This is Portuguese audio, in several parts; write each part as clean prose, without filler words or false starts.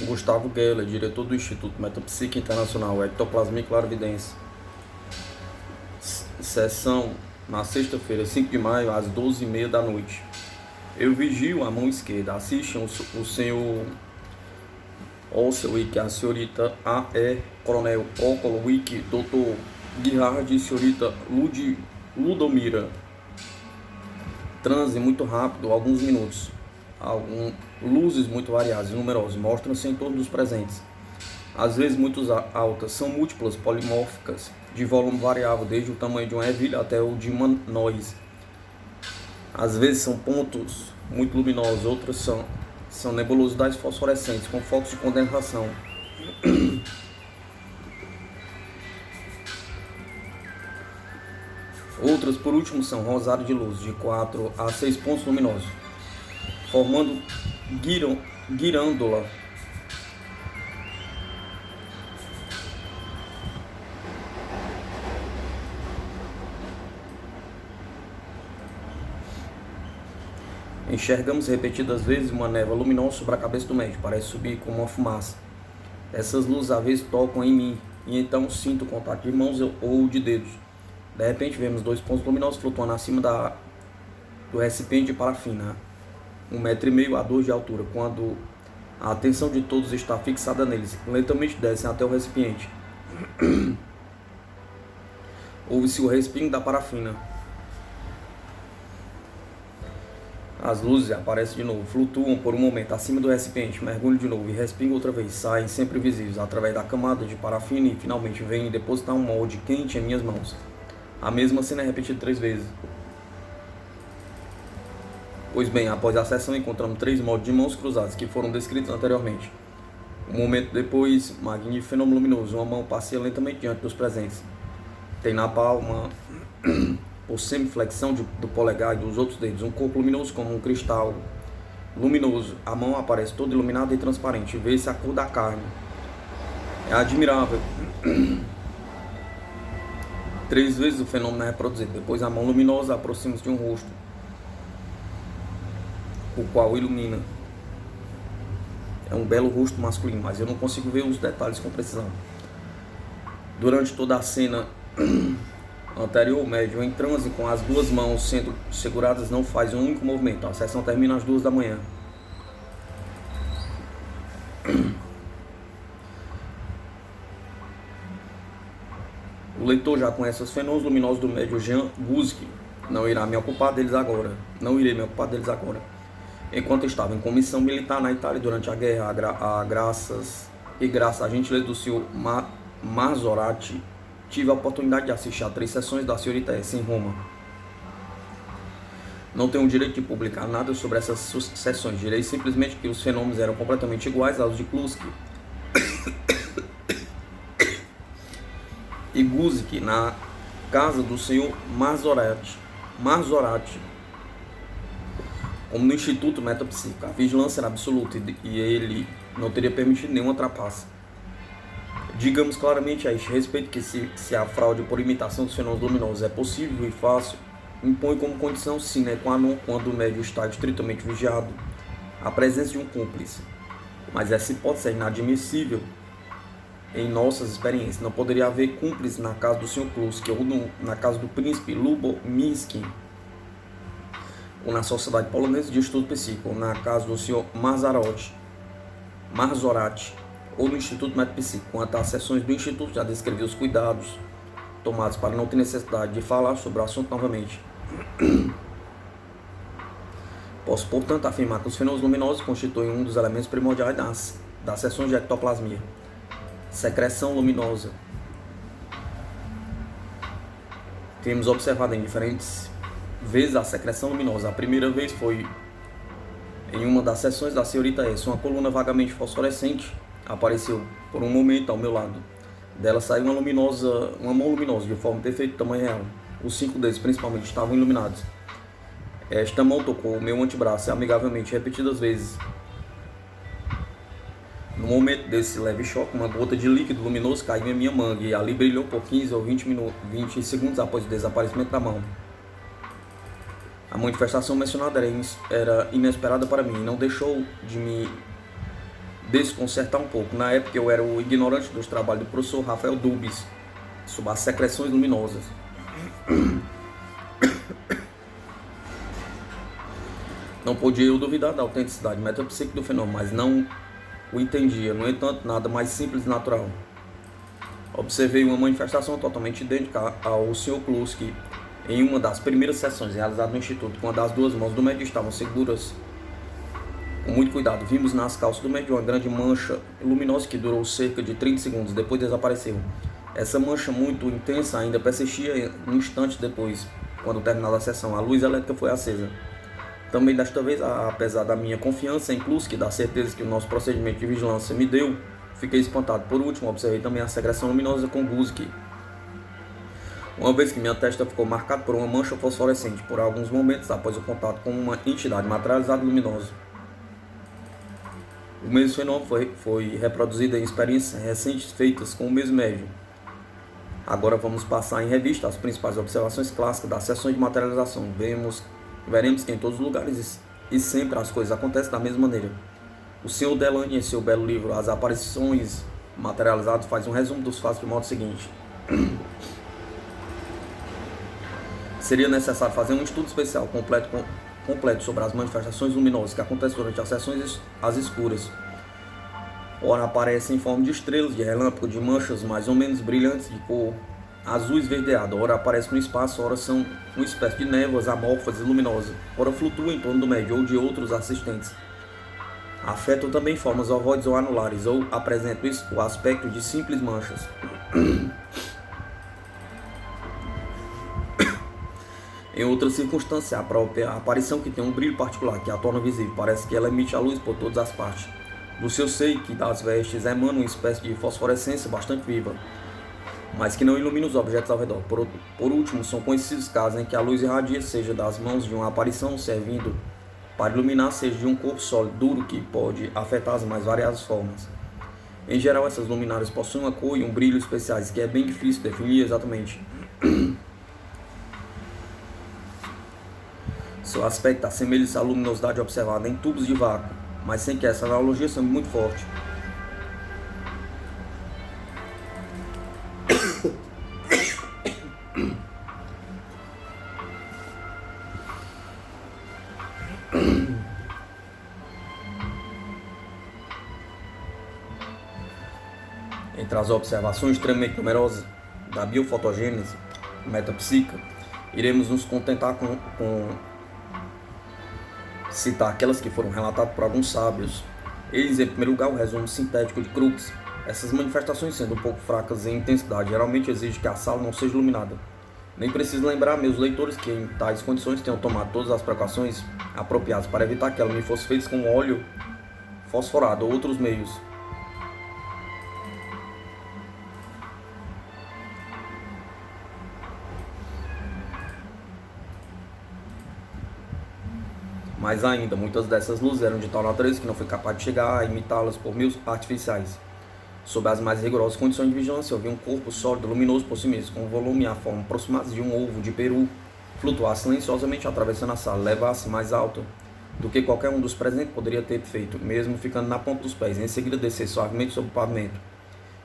Gustavo Geller, diretor do Instituto Metapsíquica Internacional, Ectoplasmia e Clarividência. Sessão na sexta-feira, 5 de maio, às 12h30 da noite. Eu vigio a mão esquerda. Assistam o senhor Olsewicz, a senhorita A.E. Coronel Okolowicz, Dr. Gerhard e senhorita Ludomira. Transe muito rápido, alguns minutos. Luzes muito variadas e numerosas mostram-se em torno dos presentes. Às vezes muito altas, são múltiplas, polimórficas, de volume variável, desde o tamanho de uma ervilha até o de uma noz. Às vezes são pontos muito luminosos, outras são nebulosidades fosforescentes com focos de condensação. Outras, por último, são rosário de luz, de 4 a 6 pontos luminosos, formando guirândola. Enxergamos repetidas vezes uma névoa luminosa sobre a cabeça do médico, parece subir como uma fumaça. Essas luzes às vezes tocam em mim, e então sinto o contato de mãos ou de dedos. De repente vemos 2 pontos luminosos flutuando acima do recipiente de parafina, 1,5 metro a 2 de altura, quando a atenção de todos está fixada neles. Lentamente descem até o recipiente. Ouve-se o respingo da parafina. As luzes aparecem de novo, flutuam por um momento acima do recipiente, mergulham de novo e respingam outra vez, saem sempre visíveis através da camada de parafina e finalmente vêm depositar um molde quente em minhas mãos. A mesma cena é repetida 3 vezes. Pois bem, após a sessão encontramos 3 moldes de mãos cruzadas que foram descritos anteriormente. Um momento depois, magnífico fenômeno luminoso, uma mão passeia lentamente diante dos presentes. Tem na palma, por semiflexão do polegar e dos outros dedos, um corpo luminoso como um cristal luminoso. A mão aparece toda iluminada e transparente, vê-se a cor da carne. É admirável. 3 vezes o fenômeno é reproduzido. Depois a mão luminosa aproxima-se de um rosto, o qual ilumina. É um belo rosto masculino, mas eu não consigo ver os detalhes com precisão. Durante toda a cena anterior, o médium em transe com as 2 mãos sendo seguradas não faz um único movimento. A sessão termina às 2 da manhã. O leitor já conhece os fenômenos luminosos do médium Jean Guzzi. Não irei me ocupar deles agora. Enquanto estava em comissão militar na Itália durante a guerra, graças à gentileza do senhor Marzorati, tive a oportunidade de assistir a 3 sessões da senhorita S em Roma. Não tenho o direito de publicar nada sobre essas sessões. Direi simplesmente que os fenômenos eram completamente iguais aos de Kluski e Guzzi na casa do senhor Marzorati. Como no Instituto Metapsíquico, a vigilância era absoluta e ele não teria permitido nenhuma trapaça. Digamos claramente a este respeito que se a fraude por imitação dos fenômenos luminosos é possível e fácil, impõe como condição sine qua non, quando o médium está estritamente vigiado, a presença de um cúmplice. Mas essa hipótese é inadmissível em nossas experiências. Não poderia haver cúmplice na casa do Sr. Kluski ou na casa do príncipe Lubomirski, ou na Sociedade Polonesa de Estudo Psíquico, ou na casa do Sr. Marzorati, ou no Instituto Metapsíquico. Quanto às sessões do Instituto, já descrevi os cuidados tomados para não ter necessidade de falar sobre o assunto novamente. Posso, portanto, afirmar que os fenômenos luminosos constituem um dos elementos primordiais das sessões de ectoplasmia. Secreção luminosa. Temos observado em diferentes vezes a secreção luminosa. A primeira vez foi em uma das sessões da senhorita S. Uma coluna vagamente fosforescente apareceu por um momento ao meu lado. Dela saiu uma mão luminosa de forma perfeita, tamanho real. Os 5 dedos principalmente estavam iluminados. Esta mão tocou o meu antebraço amigavelmente repetidas vezes. No momento desse leve choque, uma gota de líquido luminoso caiu em minha manga e ali brilhou por 15 ou 20 segundos após o desaparecimento da mão. A manifestação mencionada era inesperada para mim e não deixou de me desconcertar um pouco. Na época eu era o ignorante dos trabalhos do professor Rafael Dubis sobre as secreções luminosas. Não podia eu duvidar da autenticidade metapsíquica do fenômeno, mas não o entendia. No entanto, nada mais simples e natural. Observei uma manifestação totalmente idêntica ao Sr. Kluski em uma das primeiras sessões realizadas no Instituto, quando as duas mãos do médium estavam seguras. Com muito cuidado, vimos nas calças do médium uma grande mancha luminosa que durou cerca de 30 segundos, depois desapareceu. Essa mancha muito intensa ainda persistia um instante depois, quando terminada a sessão. A luz elétrica foi acesa. Também desta vez, apesar da minha confiança em Kluski, da certeza que o nosso procedimento de vigilância me deu, fiquei espantado. Por último, observei também a secreção luminosa com Guzzi. Uma vez que minha testa ficou marcada por uma mancha fosforescente por alguns momentos após o contato com uma entidade materializada luminosa. O mesmo fenômeno foi reproduzido em experiências recentes feitas com o mesmo médium. Agora vamos passar em revista as principais observações clássicas das sessões de materialização. Veremos que em todos os lugares e sempre as coisas acontecem da mesma maneira. O Sr. Delany, em seu belo livro As Aparições Materializadas, faz um resumo dos fatos do modo seguinte. Seria necessário fazer um estudo especial completo sobre as manifestações luminosas que acontecem durante as sessões às escuras. Ora aparecem em forma de estrelas, de relâmpago, de manchas mais ou menos brilhantes de cor azul esverdeado. Ora aparecem no espaço, ora são uma espécie de névoas amorfas e luminosas. Ora flutuam em torno do médium ou de outros assistentes. Afetam também formas ovoides ou anulares, ou apresentam o aspecto de simples manchas. Em outra circunstância, a própria aparição que tem um brilho particular que a torna visível, parece que ela emite a luz por todas as partes. Do seu seio, que das vestes emana uma espécie de fosforescência bastante viva, mas que não ilumina os objetos ao redor. Por último, são conhecidos casos em que a luz irradia, seja das mãos de uma aparição servindo para iluminar, seja de um corpo sólido duro que pode afetar as mais variadas formas. Em geral, essas luminárias possuem uma cor e um brilho especiais que é bem difícil definir exatamente. Seu aspecto assemelha-se à luminosidade observada em tubos de vácuo, mas sem que essa analogia seja muito forte. Entre as observações extremamente numerosas da biofotogênese metapsíquica, iremos nos contentar com citar aquelas que foram relatadas por alguns sábios. Eles, em primeiro lugar, o resumo sintético de Crookes. Essas manifestações, sendo um pouco fracas em intensidade, geralmente exigem que a sala não seja iluminada. Nem preciso lembrar meus leitores que em tais condições tenham tomado todas as precauções apropriadas para evitar que ela me fosse feita com óleo fosforado ou outros meios. Mais ainda, muitas dessas luzes eram de tal natureza que não fui capaz de chegar a imitá-las por meios artificiais. Sob as mais rigorosas condições de vigilância, eu vi um corpo sólido, luminoso por si mesmo, com um volume e a forma aproximados de um ovo de peru, flutuar silenciosamente atravessando a sala, levar-se mais alto do que qualquer um dos presentes poderia ter feito, mesmo ficando na ponta dos pés, e em seguida descer suavemente sobre o pavimento.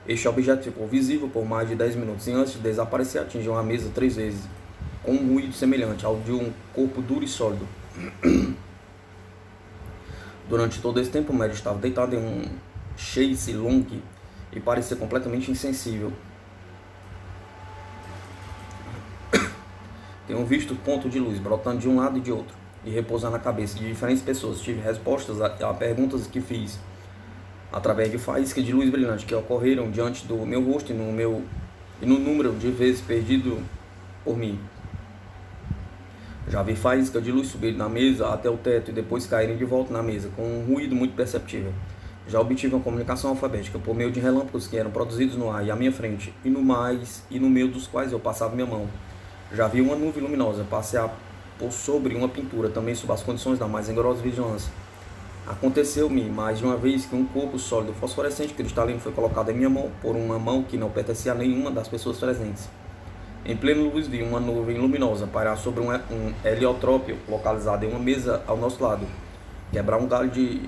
Este objeto ficou visível por mais de 10 minutos, e antes de desaparecer atingiu a mesa 3 vezes, com um ruído semelhante ao de um corpo duro e sólido. Durante todo esse tempo, o médium estava deitado em um chaise longue e parecia completamente insensível. Tenho visto ponto de luz brotando de um lado e de outro e repousar na cabeça de diferentes pessoas. Tive respostas a perguntas que fiz através de faíscas de luz brilhante que ocorreram diante do meu rosto e no número de vezes perdido por mim. Já vi faíscas de luz subirem na mesa até o teto e depois caírem de volta na mesa, com um ruído muito perceptível. Já obtive uma comunicação alfabética por meio de relâmpagos que eram produzidos no ar e à minha frente, e no meio dos quais eu passava minha mão. Já vi uma nuvem luminosa passear por sobre uma pintura, também sob as condições da mais rigorosa vigilância. Aconteceu-me mais de uma vez que um corpo sólido fosforescente cristalino foi colocado em minha mão por uma mão que não pertencia a nenhuma das pessoas presentes. Em plena luz vi uma nuvem luminosa pairar sobre um heliotrópio localizado em uma mesa ao nosso lado, quebrar um galho de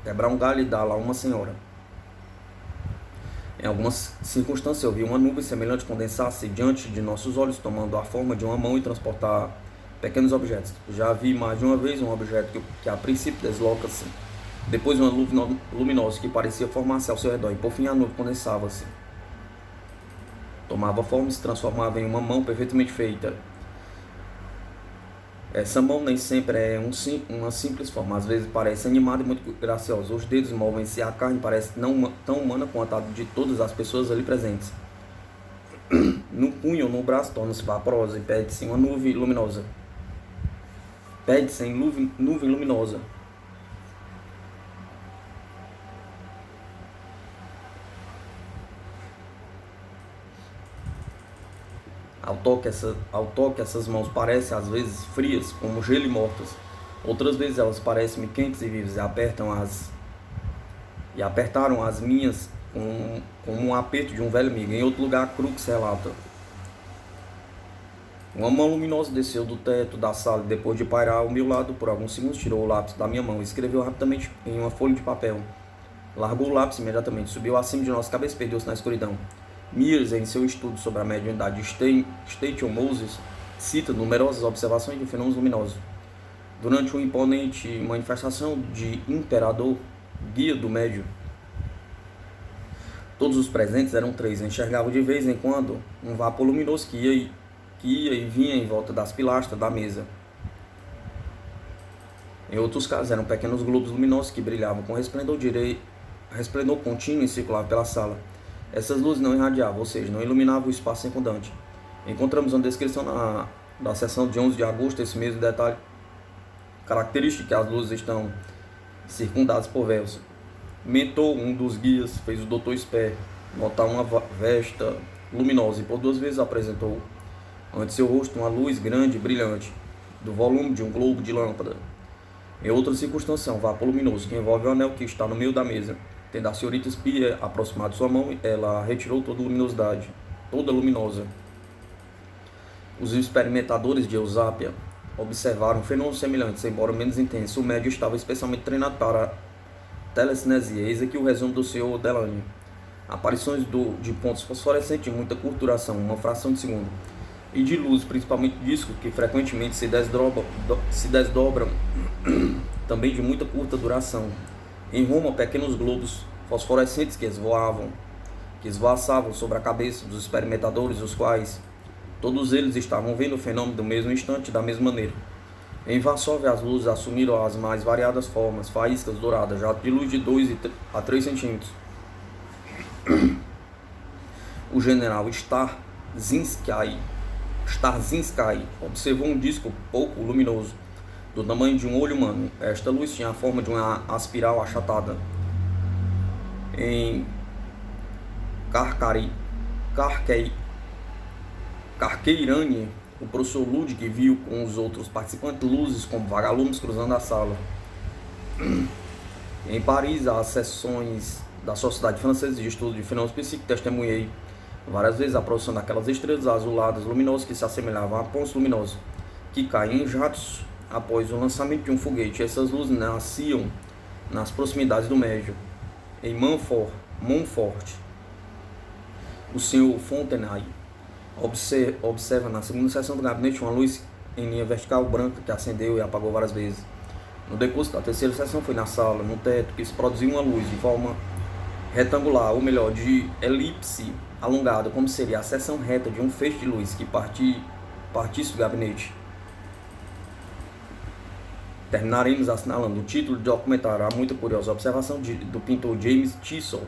quebrar um galho e dar lá uma senhora. Em algumas circunstâncias eu vi uma nuvem semelhante condensar-se diante de nossos olhos, tomando a forma de uma mão e transportar pequenos objetos. Já vi mais de uma vez um objeto que a princípio desloca-se, depois uma nuvem luminosa que parecia formar-se ao seu redor, e por fim a nuvem condensava-se, tomava forma e se transformava em uma mão perfeitamente feita. Essa mão nem sempre é uma simples forma, às vezes parece animada e muito graciosa. Os dedos movem-se e a carne parece não tão humana quanto a de todas as pessoas ali presentes. No punho ou no braço torna-se vaporosa e pede-se uma nuvem luminosa. Pede-se em nuvem luminosa. Ao toque, essas mãos parecem às vezes frias, como gelo e mortas. Outras vezes elas parecem-me quentes e vivas e apertaram as minhas como um aperto de um velho amigo. Em outro lugar, Crux relata: uma mão luminosa desceu do teto da sala e, depois de pairar ao meu lado por alguns segundos, tirou o lápis da minha mão e escreveu rapidamente em uma folha de papel. Largou o lápis imediatamente, subiu acima de nossa cabeça e perdeu-se na escuridão. Mears, em seu estudo sobre a mediunidade de Station Moses, cita numerosas observações de fenômenos luminosos. Durante uma imponente manifestação de imperador, guia do médium, todos os presentes, eram 3, enxergavam de vez em quando um vapor luminoso que ia e vinha em volta das pilastras da mesa. Em outros casos, eram pequenos globos luminosos que brilhavam com resplendor contínuo e circulavam pela sala. Essas luzes não irradiavam, ou seja, não iluminavam o espaço circundante. Encontramos uma descrição da sessão de 11 de agosto, esse mesmo detalhe característico, que as luzes estão circundadas por véus. Mentor, um dos guias, fez o Dr. Sper notar uma vesta luminosa e por 2 vezes apresentou ante seu rosto uma luz grande e brilhante, do volume de um globo de lâmpada. Em outra circunstância, um vapor luminoso que envolve o anel que está no meio da mesa. Tendo a senhorita Spear aproximado de sua mão, ela retirou toda luminosa. Os experimentadores de Eusápia observaram fenômenos semelhantes, embora menos intensos. O médium estava especialmente treinado para telecinesia. Eis aqui o resumo do Sr. Delany. Aparições de pontos fosforescentes de muita curta duração, uma fração de segundo, e de luz, principalmente discos, que frequentemente se desdobram, também de muita curta duração. Em Roma, pequenos globos fosforescentes que esvoaçavam sobre a cabeça dos experimentadores, os quais todos eles estavam vendo o fenômeno do mesmo instante, da mesma maneira. Em Varsóvia, as luzes assumiram as mais variadas formas: faíscas douradas, jato de luz de 2 a 3 centímetros. O general Starzinski observou um disco pouco luminoso, do tamanho de um olho humano. Esta luz tinha a forma de uma espiral achatada. Em Carqueirane, o professor Ludwig viu com os outros participantes luzes como vagalumes cruzando a sala. Em Paris, as sessões da Sociedade Francesa de Estudo de Fenômenos Psíquicos, testemunhei várias vezes a produção daquelas estrelas azuladas luminosas que se assemelhavam a pontos luminosos que caem em jatos após o lançamento de um foguete. Essas luzes nasciam nas proximidades do médium. Em Montfort, o Sr. Fontenay observa na segunda seção do gabinete uma luz em linha vertical branca que acendeu e apagou várias vezes. No decurso da terceira seção foi na sala, no teto, que se produziu uma luz de forma retangular, ou melhor, de elipse alongada, como seria a seção reta de um feixe de luz que partisse do gabinete. Terminaremos assinalando o título do documentário, a muita curiosa observação do pintor James Chisholm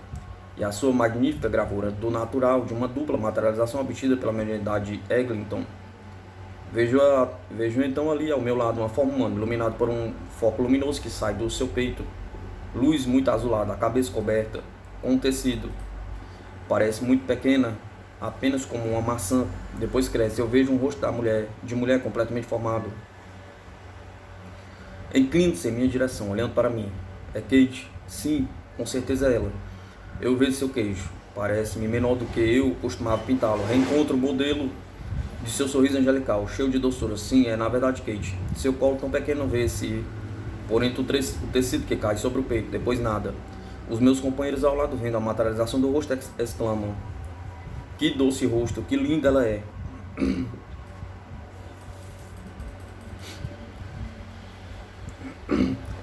e a sua magnífica gravura do natural de uma dupla materialização obtida pela mediunidade de Eglinton. Vejo então ali ao meu lado uma forma humana, iluminada por um foco luminoso que sai do seu peito. Luz muito azulada, a cabeça coberta com um tecido. Parece muito pequena, apenas como uma maçã. Depois cresce. Eu vejo um rosto de mulher completamente formado. Inclina-se em minha direção, olhando para mim. É Kate? Sim, com certeza é ela. Eu vejo seu queijo. Parece-me menor do que eu costumava pintá-lo. Reencontro o modelo de seu sorriso angelical, cheio de doçura. Sim, é na verdade Kate. Seu colo tão pequeno vê-se porém o tecido que cai sobre o peito, depois nada. Os meus companheiros ao lado, vendo a materialização do rosto, exclamam: que doce rosto, que linda ela é.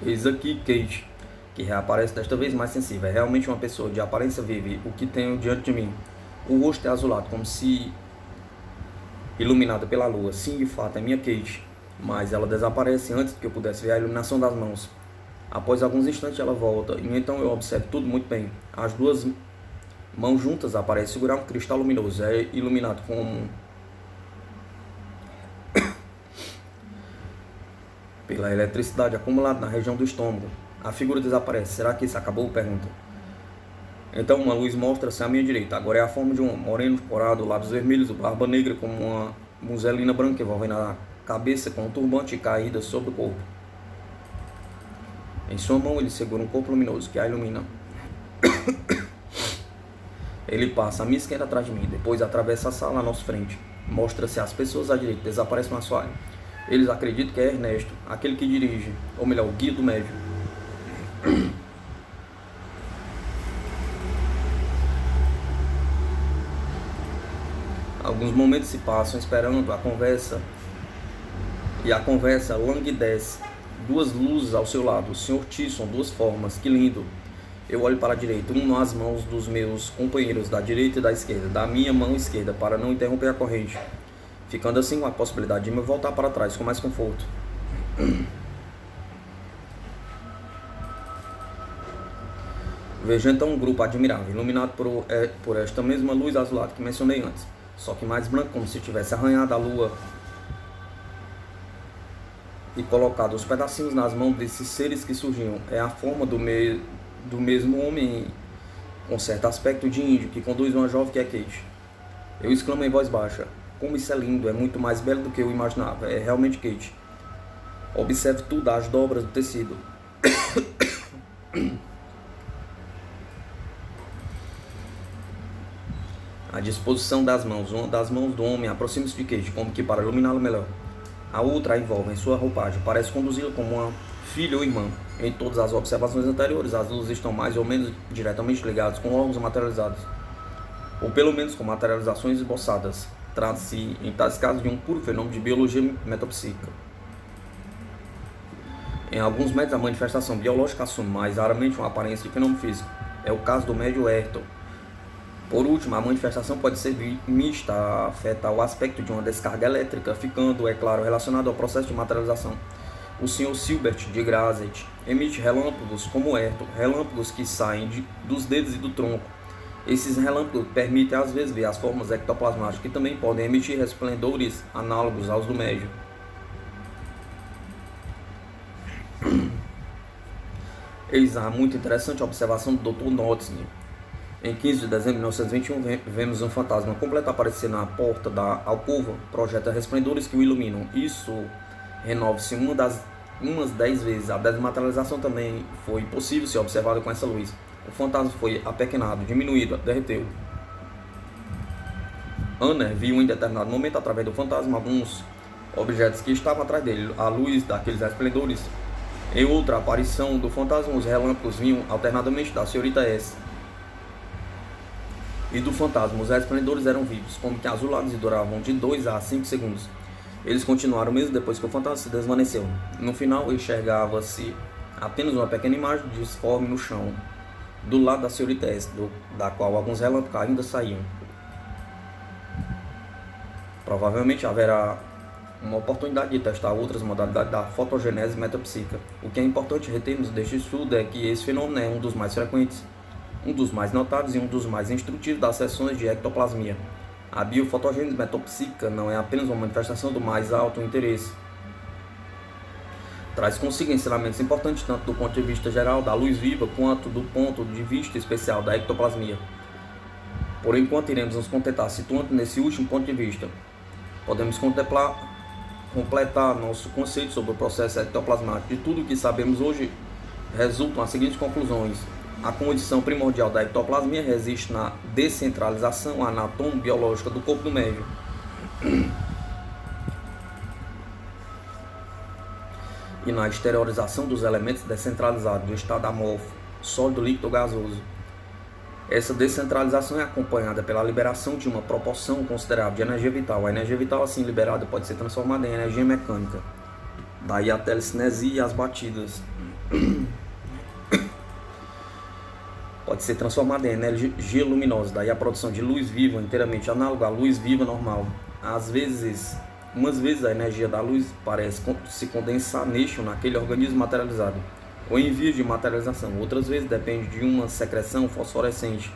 Eis aqui Kate, que reaparece desta vez mais sensível. É realmente uma pessoa de aparência viva, o que tenho diante de mim. O rosto é azulado, como se iluminada pela lua. Sim, de fato, é minha Kate, mas ela desaparece antes que eu pudesse ver a iluminação das mãos. Após alguns instantes ela volta, e então eu observo tudo muito bem. As duas mãos juntas aparecem segurar um cristal luminoso. É iluminado como pela eletricidade acumulada na região do estômago. A figura desaparece. Será que isso acabou? Pergunta. Então uma luz mostra-se à minha direita. Agora é a forma de um moreno corado, lábios vermelhos, barba negra como uma muselina branca envolvendo a cabeça com um turbante caída sobre o corpo. Em sua mão ele segura um corpo luminoso que a ilumina. Ele passa à minha esquerda atrás de mim, depois atravessa a sala à nossa frente. Mostra-se às pessoas à direita, desaparece no assoalho. Eles acreditam que é Ernesto, aquele que dirige, ou melhor, o guia do médium. Alguns momentos se passam esperando a conversa, e a conversa languidece. Duas luzes ao seu lado, o Sr. Tisson, duas formas, que lindo. Eu olho para a direita, nas mãos dos meus companheiros, da direita e da esquerda, da minha mão esquerda, para não interromper a corrente, ficando assim com a possibilidade de me voltar para trás com mais conforto. Vejo então um grupo admirável, iluminado por esta mesma luz azulada que mencionei antes, só que mais branco, como se tivesse arranhado a lua e colocado os pedacinhos nas mãos desses seres que surgiam. É a forma do mesmo homem com certo aspecto de índio que conduz uma jovem que é Kate. Eu exclamo em voz baixa: como isso é lindo, é muito mais belo do que eu imaginava, é realmente Kate. Observe tudo, as dobras do tecido. A disposição das mãos, uma das mãos do homem aproxima-se de Kate, como que para iluminá-lo melhor. A outra a envolve em sua roupagem, parece conduzi-la como uma filha ou irmã. Em todas as observações anteriores, as luzes estão mais ou menos diretamente ligadas com órgãos materializados, ou pelo menos com materializações esboçadas. Trata-se, em tais casos, de um puro fenômeno de biologia metapsíquica. Em alguns métodos, a manifestação biológica assume mais raramente uma aparência de fenômeno físico. É o caso do médium Ayrton. Por último, a manifestação pode ser mista, afeta o aspecto de uma descarga elétrica, ficando, é claro, relacionado ao processo de materialização. O Sr. Silbert de Grazet emite relâmpagos como Ayrton, relâmpagos que saem dos dedos e do tronco. Esses relâmpagos permitem às vezes ver as formas ectoplasmáticas, que também podem emitir resplendores análogos aos do médium. Eis a muito interessante observação do Dr. Notting. Em 15 de dezembro de 1921, vemos um fantasma completo aparecer na porta da alcova, projeta resplendores que o iluminam. Isso renova-se umas 10 vezes. A desmaterialização também foi possível ser observada com essa luz. O fantasma foi apequenado, diminuído, derreteu. Anner viu em determinado momento, através do fantasma, alguns objetos que estavam atrás dele, à luz daqueles resplendores. Em outra aparição do fantasma, os relâmpagos vinham alternadamente da senhorita S. E do fantasma, os resplendores eram vivos, como que azulados, e duravam de 2 a 5 segundos. Eles continuaram mesmo depois que o fantasma se desvaneceu. No final, enxergava-se apenas uma pequena imagem disforme no chão, do lado da senhorita S, da qual alguns relâmpagos ainda saíam. Provavelmente haverá uma oportunidade de testar outras modalidades da fotogenese metapsíquica. O que é importante retermos deste estudo é que esse fenômeno é um dos mais frequentes, um dos mais notáveis e um dos mais instrutivos das sessões de ectoplasmia. A biofotogênese metapsíquica não é apenas uma manifestação do mais alto interesse. Traz consigo ensinamentos importantes tanto do ponto de vista geral da luz viva quanto do ponto de vista especial da ectoplasmia. Por enquanto iremos nos contentar situando nesse último ponto de vista. Podemos completar nosso conceito sobre o processo ectoplasmático. De tudo o que sabemos hoje, resultam as seguintes conclusões. A condição primordial da ectoplasmia resiste na descentralização anatomo-biológica do corpo do médium. e na exteriorização dos elementos descentralizados do estado amorfo, sólido, líquido ou gasoso. Essa descentralização é acompanhada pela liberação de uma proporção considerável de energia vital. A energia vital assim liberada pode ser transformada em energia mecânica. Daí a telecinesia e as batidas. Pode ser transformada em energia luminosa. Daí a produção de luz viva, inteiramente análoga à luz viva normal. Umas vezes a energia da luz parece se condensar neste ou naquele organismo materializado, ou em vias de materialização. Outras vezes depende de uma secreção fosforescente,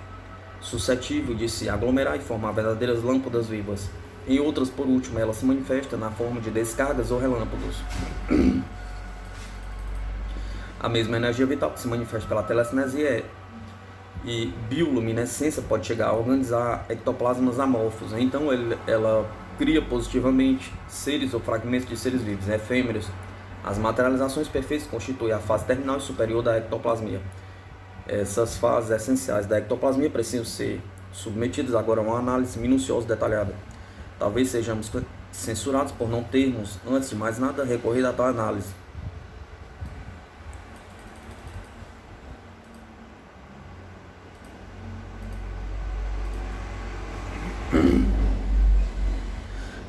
suscetível de se aglomerar e formar verdadeiras lâmpadas vivas. Em outras, por último, ela se manifesta na forma de descargas ou relâmpagos. A mesma energia vital que se manifesta pela telecinesia e bioluminescência pode chegar a organizar ectoplasmas amorfos. Então ela cria positivamente seres ou fragmentos de seres vivos, efêmeros. As materializações perfeitas constituem a fase terminal e superior da ectoplasmia. Essas fases essenciais da ectoplasmia precisam ser submetidas agora a uma análise minuciosa e detalhada. Talvez sejamos censurados por não termos, antes de mais nada, recorrido a tal análise.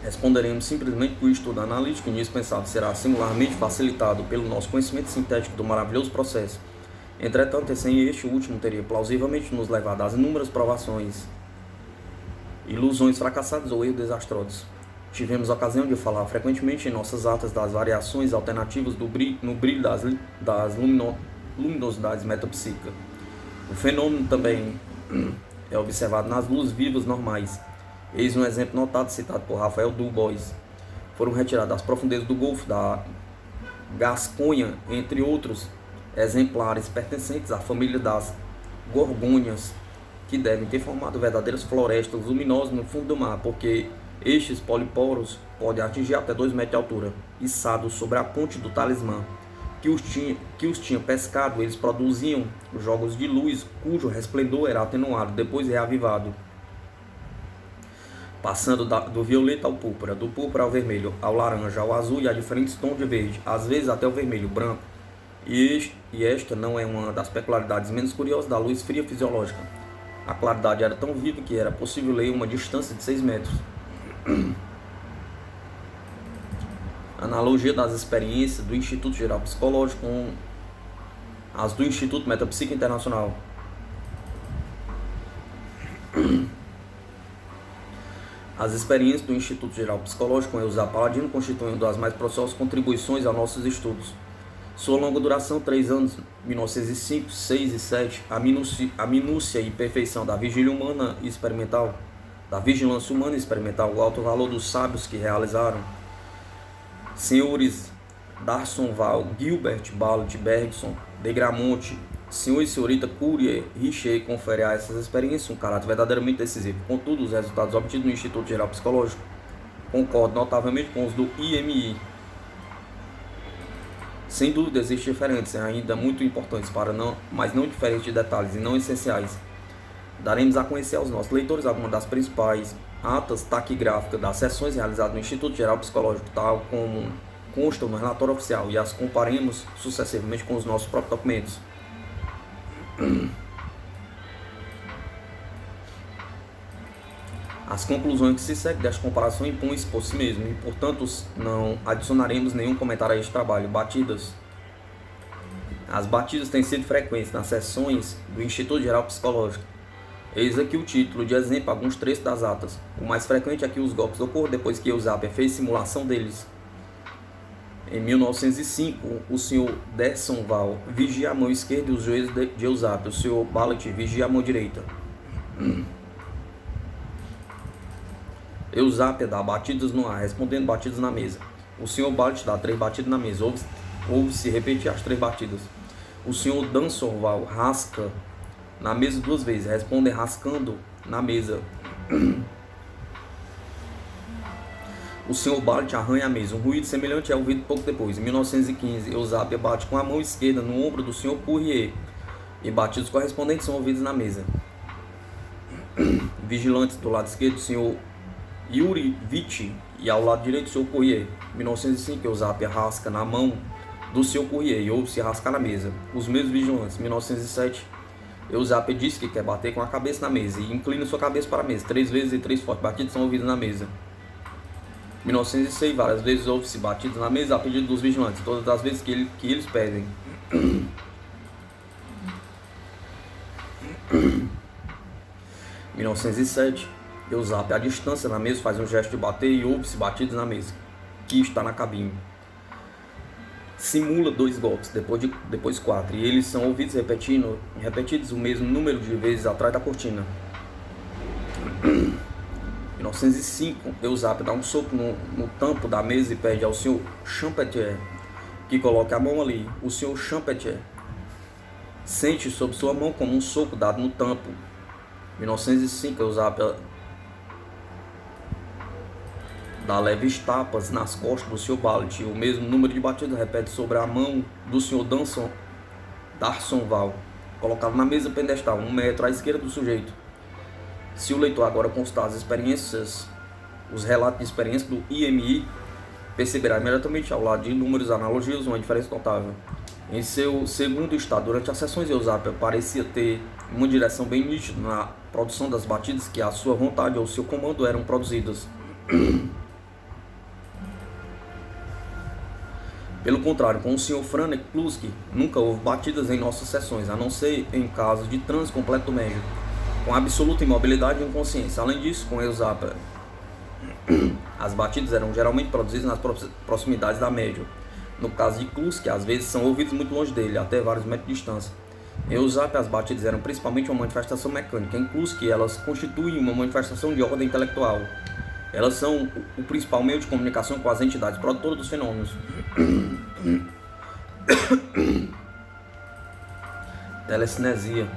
Responderemos simplesmente que o estudo analítico indispensável será singularmente facilitado pelo nosso conhecimento sintético do maravilhoso processo. Entretanto, sem este último teria plausivelmente nos levado às inúmeras provações, ilusões fracassadas ou erros desastrosos. Tivemos ocasião de falar frequentemente em nossas atas das variações alternativas no brilho das luminosidades metapsíquicas. O fenômeno também é observado nas luzes vivas normais. Eis um exemplo notado citado por Rafael Dubois. Foram retirados das profundezas do Golfo da Gasconha, entre outros exemplares pertencentes à família das gorgônias, que devem ter formado verdadeiras florestas luminosas no fundo do mar, porque estes poliporos podem atingir até 2 metros de altura. Içados sobre a ponte do talismã que os tinha pescado, eles produziam jogos de luz cujo resplendor era atenuado, depois reavivado, passando do violeta ao púrpura, do púrpura ao vermelho, ao laranja, ao azul e a diferentes tons de verde, às vezes até o vermelho, branco. E esta não é uma das peculiaridades menos curiosas da luz fria fisiológica. A claridade era tão viva que era possível ler uma distância de 6 metros. Analogia das experiências do Instituto Geral Psicológico com as do Instituto Metapsíquico Internacional. As experiências do Instituto Geral Psicológico com Eusébio Paladino constituem uma das mais preciosas contribuições aos nossos estudos. Sua longa duração, 3 anos, 1905, 6 e 7, a minúcia e perfeição da vigília humana e experimental, da vigilância humana e experimental, o alto valor dos sábios que realizaram. Senhores Darson Val, Gilbert, Ballot, Bergson, de Gramonte, senhor e senhorita Curie, Richer conferem a essas experiências um caráter verdadeiramente decisivo. Contudo, os resultados obtidos no Instituto Geral Psicológico concordam notavelmente com os do IMI. Sem dúvida, existem diferenças ainda muito importantes, mas não diferentes de detalhes e não essenciais. Daremos a conhecer aos nossos leitores algumas das principais atas taquigráficas das sessões realizadas no Instituto Geral Psicológico, tal como constam no relatório oficial, e as comparemos sucessivamente com os nossos próprios documentos. As conclusões que se seguem desta comparação impõem-se por si mesmo e, portanto, não adicionaremos nenhum comentário a este trabalho. Batidas. As batidas têm sido frequentes nas sessões do Instituto Geral Psicológico. Eis aqui o título de exemplo, alguns trechos das atas. O mais frequente é que os golpes ocorram depois que Eusébio fez simulação deles. Em 1905, o Sr. Derson Val vigia a mão esquerda e os joelhos de Eusébio. O Sr. Ballot vigia a mão direita. Eusébio dá batidas no ar, respondendo batidas na mesa. O Sr. Ballot dá 3 batidas na mesa. Ouve-se repetir as 3 batidas. O Sr. Darson Val rasca na mesa 2 vezes, responde rascando na mesa. O Sr. Ballot arranha a mesa. Um ruído semelhante é ouvido pouco depois. Em 1915, Eusébio bate com a mão esquerda no ombro do Sr. Courrier e batidos correspondentes são ouvidos na mesa. Vigilantes do lado esquerdo, o Sr. Yuri Vitti, e ao lado direito, o Sr. Courrier. Em 1905, Eusébio rasca na mão do seu courrier ou se rascar na mesa. Os mesmos vigilantes. 1907, Eusapia disse que quer bater com a cabeça na mesa e inclina sua cabeça para a mesa. 3 vezes e 3 fortes batidas são ouvidas na mesa. 1906, várias vezes houve-se batidas na mesa a pedido dos vigilantes, todas as vezes que eles pedem. 1907, Eusapia à distância na mesa faz um gesto de bater e ouve-se batidas na mesa, que está na cabine. Simula 2 golpes, depois 4, e eles são ouvidos repetidos o mesmo número de vezes atrás da cortina. 1905, Eusapia dá um soco no tampo da mesa e pede ao Sr. Champetier que coloque a mão ali. O Sr. Champetier sente sob sua mão como um soco dado no tampo. 1905, Eusapia dá leves tapas nas costas do Sr. Ballet. O mesmo número de batidas repete sobre a mão do Sr. D'Arsonval, colocado na mesa pedestal, 1 metro à esquerda do sujeito. Se o leitor agora consultar os relatos de experiência do IMI, perceberá imediatamente ao lado de números analogios uma diferença notável. Em seu segundo estado, durante as sessões, Eusapia parecia ter uma direção bem nítida na produção das batidas que, à sua vontade ou seu comando, eram produzidas. Pelo contrário, com o Sr. Franek Kluski, nunca houve batidas em nossas sessões, a não ser em casos de transe completo do médium, com absoluta imobilidade e inconsciência. Além disso, com Eusapia, as batidas eram geralmente produzidas nas proximidades da médium. No caso de Kluski, às vezes são ouvidos muito longe dele, até vários metros de distância. Em Eusapia, as batidas eram principalmente uma manifestação mecânica. Em Kluski, elas constituem uma manifestação de ordem intelectual. Elas são o principal meio de comunicação com as entidades produtoras dos fenômenos. Telecinesia.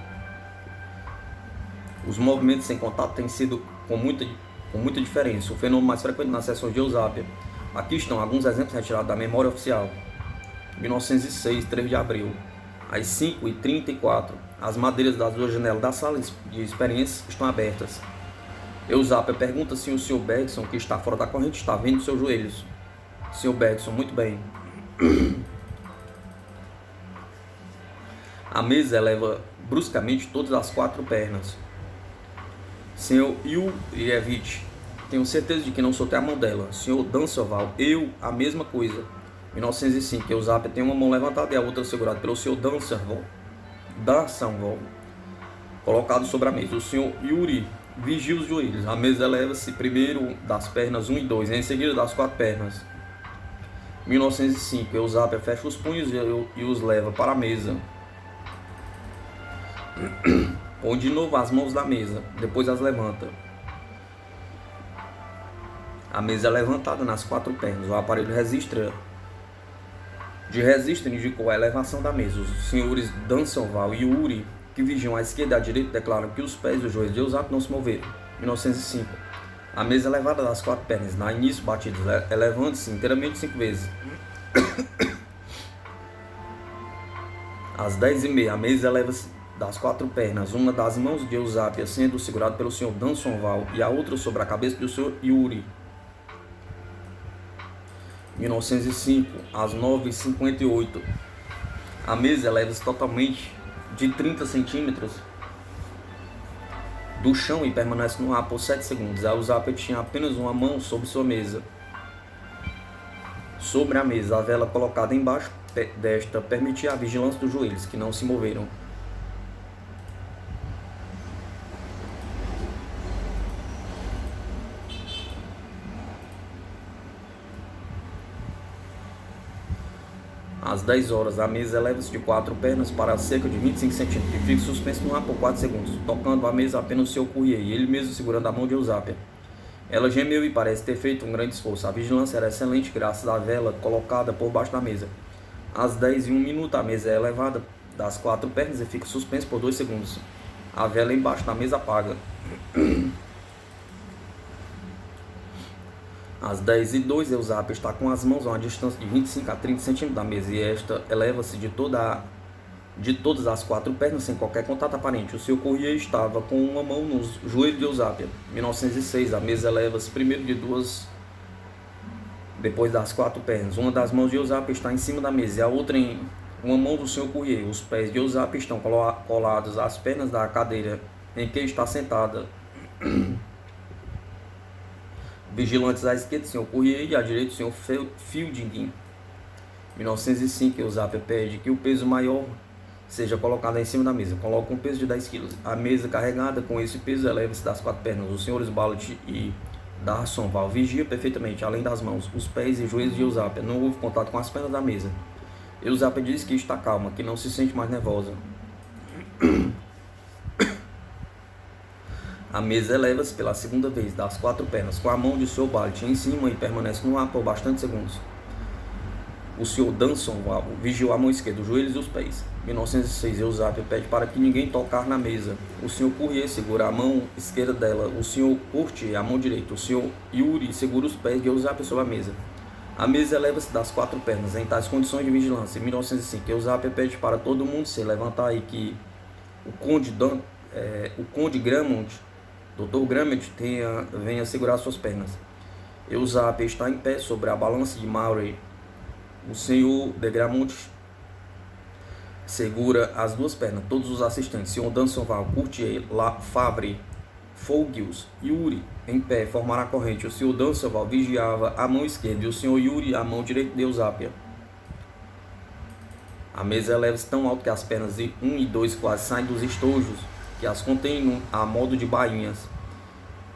Os movimentos sem contato têm sido com muita diferença. O fenômeno mais frequente nas sessões de Eusapia. Aqui estão alguns exemplos retirados da memória oficial. 1906, 3 de abril, às 5h34, as madeiras das 2 janelas da sala de experiência estão abertas. Eusapia pergunta se o Sr. Bergson, que está fora da corrente, está vendo seus joelhos. Sr. Bergson, muito bem. A mesa eleva bruscamente todas as 4 pernas. Sr. Yurievich, tenho certeza de que não soltei a mão dela. Sr. D'Arsonval, eu, a mesma coisa. 1905, Eusapia tem uma mão levantada e a outra segurada pelo Sr. D'Arsonval, colocado sobre a mesa. O Sr. Yuri vigia os joelhos. A mesa eleva-se primeiro das pernas 1 e 2, em seguida das 4 pernas. 1905, Eusapia fecha os punhos e os leva para a mesa. Põe de novo as mãos na mesa, depois as levanta. A mesa é levantada nas 4 pernas. O aparelho resistor indicou a elevação da mesa. Os senhores D'Arsonval e Yuri, que vigiam à esquerda e à direita, declaram que os pés e os joelhos de Eusapia não se moveram. 1905. A mesa é levada das 4 pernas. Na início, batidos, elevando-se inteiramente 5 vezes. Às 10h30, a mesa eleva-se das 4 pernas, uma das mãos de Eusapia sendo segurada pelo Sr. D'Arsonval e a outra sobre a cabeça do Sr. Yuri. 1905, às 9h58, a mesa eleva-se totalmente de 30 centímetros do chão e permanece no ar por 7 segundos. A Eusapia tinha apenas uma mão sobre sua mesa. Sobre a mesa, a vela colocada embaixo desta permitia a vigilância dos joelhos, que não se moveram. Às 10 horas, a mesa eleva-se de 4 pernas para cerca de 25 centímetros e fica suspenso no ar por 4 segundos, tocando a mesa apenas o seu courrier e ele mesmo segurando a mão de Eusapia. Ela gemeu e parece ter feito um grande esforço. A vigilância era excelente graças à vela colocada por baixo da mesa. Às 10h01, a mesa é elevada das 4 pernas e fica suspensa por 2 segundos. A vela embaixo da mesa apaga. Às 10h02, Eusapia está com as mãos a uma distância de 25 a 30 centímetros da mesa e esta eleva-se de todas as 4 pernas sem qualquer contato aparente. O seu courrier estava com uma mão nos joelhos de Eusapia. 1906, a mesa eleva-se primeiro Depois das 4 pernas, uma das mãos de Eusapia está em cima da mesa e a outra em uma mão do Sr. Courier. Os pés de Eusapia estão colados às pernas da cadeira em que está sentada. Vigilantes à esquerda, Sr. Courier, e à direita, o Sr. Fielding. 1905, Eusapia pede que o peso maior seja colocado em cima da mesa. Coloca um peso de 10 kg. A mesa carregada com esse peso eleva-se das 4 pernas. Os senhores Ballet e D'Arsonval vigia perfeitamente, além das mãos, os pés e joelhos de Eusapia. Não houve contato com as pernas da mesa. Eusapia diz que está calma, que não se sente mais nervosa. A mesa eleva-se pela segunda vez das 4 pernas, com a mão de Sr. Ballet em cima e permanece no ar por bastantes segundos. O Sr. D'Arsonval vigiou a mão esquerda, os joelhos e os pés. 1906, Eusapia pede para que ninguém tocar na mesa. O Sr. Courier segura a mão esquerda dela, o Sr. Courtier a mão direita. O Sr. Yuri segura os pés de Eusapia sobre a mesa. A mesa eleva-se das 4 pernas em tais condições de vigilância. 1905, Eusapia pede para todo mundo se levantar e que o Conde Gramont, Dr. Gramont, venha segurar suas pernas. Eusapia está em pé sobre a balança de Maury. O Sr. de Gramont segura as 2 pernas. Todos os assistentes, Sr. D'Arsonval, Courtier, Favre, Fogels, Yuri, em pé, formaram a corrente. O Sr. D'Arsonval vigiava a mão esquerda e o Sr. Yuri a mão direita de Eusapia. A mesa eleva-se tão alto que as pernas de 1 e 2 quase saem dos estojos que as contêm a modo de bainhas.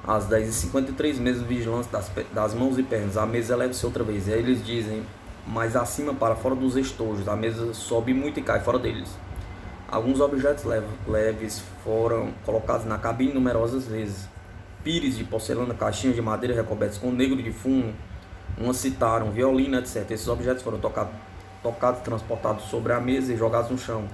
Às 10h53, mesmo vigilância das mãos e pernas, a mesa eleva-se outra vez. E aí eles dizem: mais acima para fora dos estojos, a mesa sobe muito e cai fora deles. Alguns objetos leves foram colocados na cabine numerosas vezes. Pires de porcelana, caixinhas de madeira recobertas com negro de fumo, uma citara, um violino, etc. Esses objetos foram tocados, transportados sobre a mesa e jogados no chão.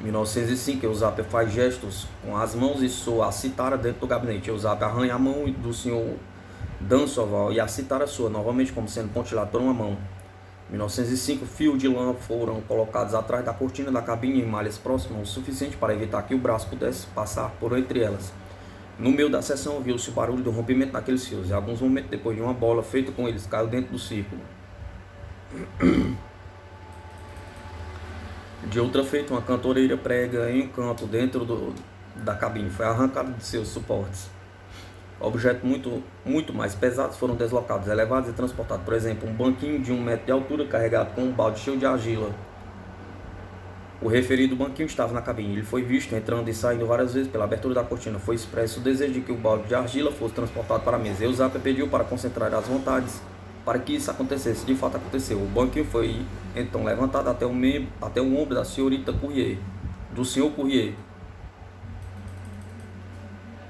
1905, Eusapia faz gestos com as mãos e soa a citara dentro do gabinete. Eusapia arranha a mão do Sr. D'Arsonval e a citara soa novamente como sendo pontilhada por uma mão. 1905, fios de lã foram colocados atrás da cortina da cabine em malhas próximas o suficiente para evitar que o braço pudesse passar por entre elas. No meio da sessão ouviu-se o barulho do rompimento daqueles fios e alguns momentos depois de uma bola feita com eles caiu dentro do círculo. De outra feita, uma cantoreira prega em um canto dentro da cabine foi arrancada de seus suportes. Objetos muito mais pesados foram deslocados, elevados e transportados. Por exemplo, um banquinho de 1 metro de altura carregado com um balde cheio de argila. O referido banquinho estava na cabine. Ele foi visto entrando e saindo várias vezes pela abertura da cortina. Foi expresso o desejo de que o balde de argila fosse transportado para a mesa. Eusapia pediu para concentrar as vontades para que isso acontecesse. De fato aconteceu. O banquinho foi então levantado até o ombro da senhorita Courier, do Sr. Courier.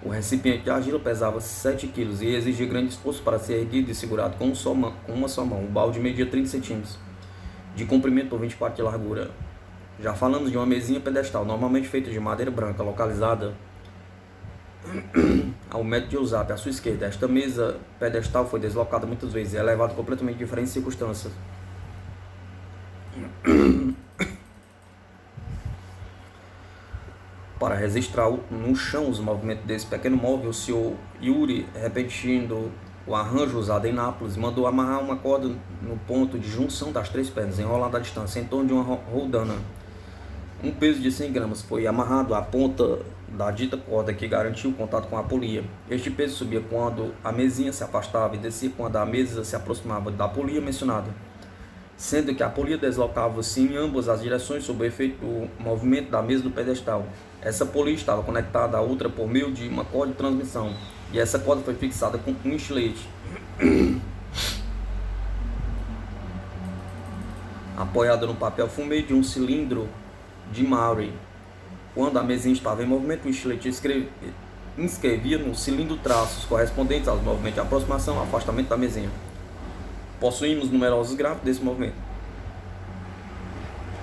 O recipiente de argila pesava 7 kg e exigia grande esforço para ser erguido e segurado com uma só mão. O balde media 30 centímetros de comprimento por 24 de largura. Já falamos de uma mesinha pedestal, normalmente feita de madeira branca, localizada ao metro de Eusapia, à sua esquerda. Esta mesa pedestal foi deslocada muitas vezes e é elevada completamente em diferentes circunstâncias. Para registrar no chão os movimentos desse pequeno móvel, o Sr. Yuri, repetindo o arranjo usado em Nápoles, mandou amarrar uma corda no ponto de junção das 3 pernas, enrolada à distância, em torno de uma roldana. Um peso de 100 gramas foi amarrado à ponta da dita corda que garantiu o contato com a polia. Este peso subia quando a mesinha se afastava e descia quando a mesa se aproximava da polia mencionada, sendo que a polia deslocava-se em ambas as direções sob o efeito do movimento da mesa do pedestal. Essa polia estava conectada à outra por meio de uma corda de transmissão, e essa corda foi fixada com um estilete apoiada no papel fumê de um cilindro de Maury. Quando a mesinha estava em movimento, o estilete inscrevia no cilindro traços correspondentes aos movimentos de aproximação e afastamento da mesinha. Possuímos numerosos gráficos desse movimento.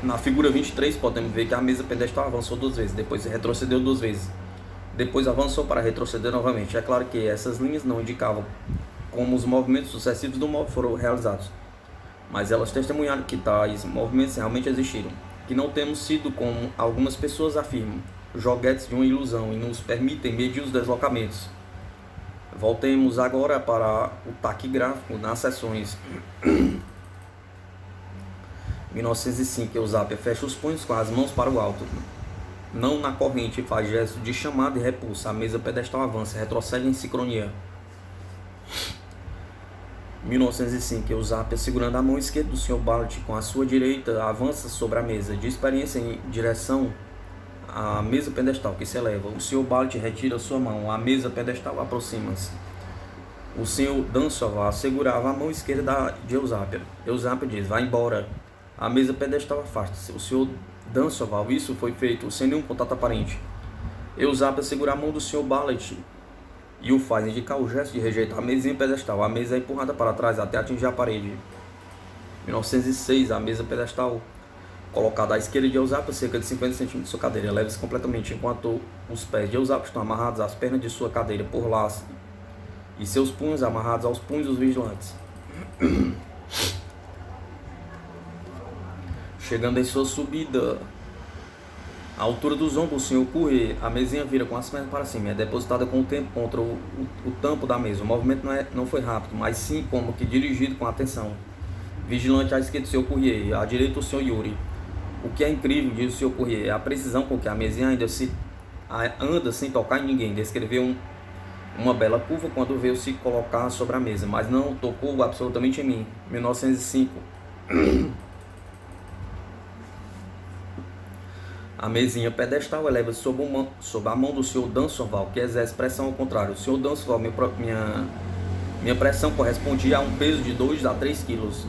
Na figura 23 podemos ver que a mesa pedestal avançou 2 vezes, depois retrocedeu 2 vezes, depois avançou para retroceder novamente. É claro que essas linhas não indicavam como os movimentos sucessivos do móvel foram realizados, mas elas testemunharam que tais movimentos realmente existiram, que não temos sido, como algumas pessoas afirmam, joguetes de uma ilusão e nos permitem medir os deslocamentos. Voltemos agora para o taquigráfico nas sessões 1905, Eusapia fecha os punhos com as mãos para o alto, não na corrente, faz gesto de chamada e repulsa. A mesa pedestal avança, retrocede em sincronia. 1905, Eusapia, segurando a mão esquerda do Sr. Ballet com a sua direita, avança sobre a mesa, de experiência em direção à mesa pedestal, que se eleva. O Sr. Ballet retira sua mão, a mesa pedestal aproxima-se. O Sr. Dansoval segurava a mão esquerda de Eusapia. Eusapia diz: "Vá embora." A mesa pedestal afasta-se. O Sr. Dansoval, isso foi feito sem nenhum contato aparente. Eusapia segura a mão do Sr. Ballet e o faz indicar o gesto de rejeitar a mesinha pedestal. A mesa é empurrada para trás até atingir a parede. 1906, a mesa pedestal colocada à esquerda de Eusapia, cerca de 50 centímetros de sua cadeira, eleva-se completamente, enquanto os pés de Eusapia estão amarrados às pernas de sua cadeira por laço e seus punhos amarrados aos punhos dos vigilantes. Chegando em sua subida à altura dos ombros, o Sr. Courrier, a mesinha vira com as pernas para cima e é depositada com o tempo contra o tampo da mesa. O movimento não foi rápido, mas sim como que dirigido com atenção. Vigilante à esquerda do Sr. Courrier, à direita o Sr. Yuri. O que é incrível, diz o Sr. Courrier, é a precisão com que a mesinha ainda anda sem tocar em ninguém. Descreveu uma bela curva quando veio se colocar sobre a mesa, mas não tocou absolutamente em mim. 1905. A mesinha pedestal eleva-se sob a mão do Sr. Dansoval, que exerce pressão ao contrário. O Sr. Dansoval, minha pressão correspondia a um peso de 2 a 3 quilos.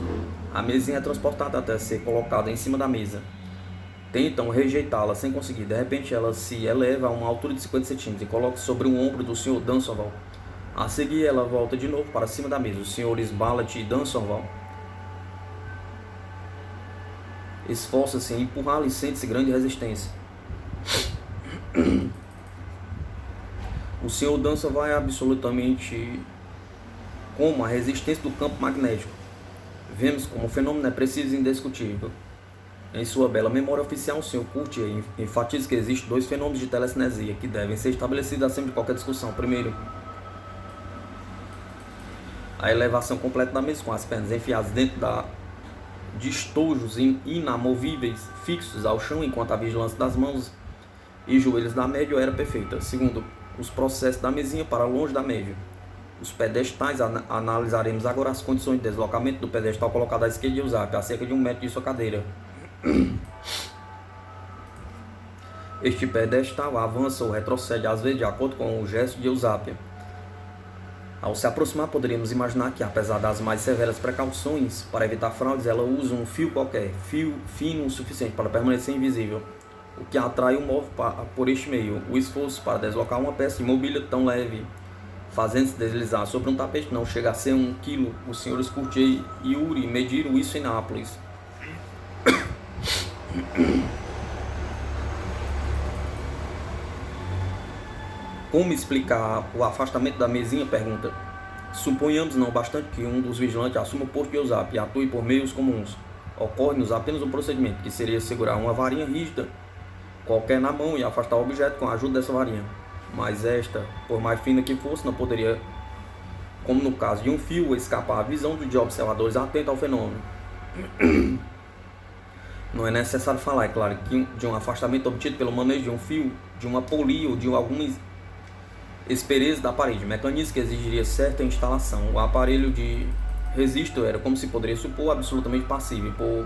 A mesinha é transportada até ser colocada em cima da mesa. Tentam rejeitá-la sem conseguir. De repente, ela se eleva a uma altura de 50 centímetros e coloca sobre o ombro do Sr. Dansoval. A seguir, ela volta de novo para cima da mesa. Os Srs. Ballet e Dansoval esforça-se em empurrá-la e sente-se grande resistência. O Sr. Dansoval é absolutamente como a resistência do campo magnético. Vemos como o fenômeno é preciso e indiscutível. Em sua bela memória oficial, o Sr. Courtier enfatiza que existem 2 fenômenos de telecinesia que devem ser estabelecidos acima de qualquer discussão. Primeiro, a elevação completa da mesa com as pernas enfiadas dentro de estojos inamovíveis fixos ao chão, enquanto a vigilância das mãos e joelhos da média era perfeita. Segundo, os processos da mesinha para longe da média. Os pedestais, analisaremos agora as condições de deslocamento do pedestal colocado à esquerda de Eusapia, a cerca de 1 metro de sua cadeira. Este pedestal avança ou retrocede às vezes de acordo com o gesto de Eusapia. Ao se aproximar, poderíamos imaginar que, apesar das mais severas precauções para evitar fraudes, ela usa um fio qualquer, fio fino o suficiente para permanecer invisível, o que atrai o move por este meio. O esforço para deslocar uma peça de mobília tão leve, fazendo-se deslizar sobre um tapete, não chega a ser 1 quilo. Os senhores Courtier e Yuri mediram isso em Nápoles. Como explicar o afastamento da mesinha? Pergunta. Suponhamos não bastante que um dos vigilantes assuma o posto de Eusapia e atue por meios comuns. Ocorre-nos apenas um procedimento, que seria segurar uma varinha rígida qualquer na mão e afastar o objeto com a ajuda dessa varinha. Mas esta, por mais fina que fosse, não poderia, como no caso de um fio, escapar à visão de observadores atentos ao fenômeno. Não é necessário falar, é claro, que de um afastamento obtido pelo manejo de um fio, de uma polia ou de alguma espereza da parede, mecanismo que exigiria certa instalação. O aparelho de registro era, como se poderia supor, absolutamente passivo. Por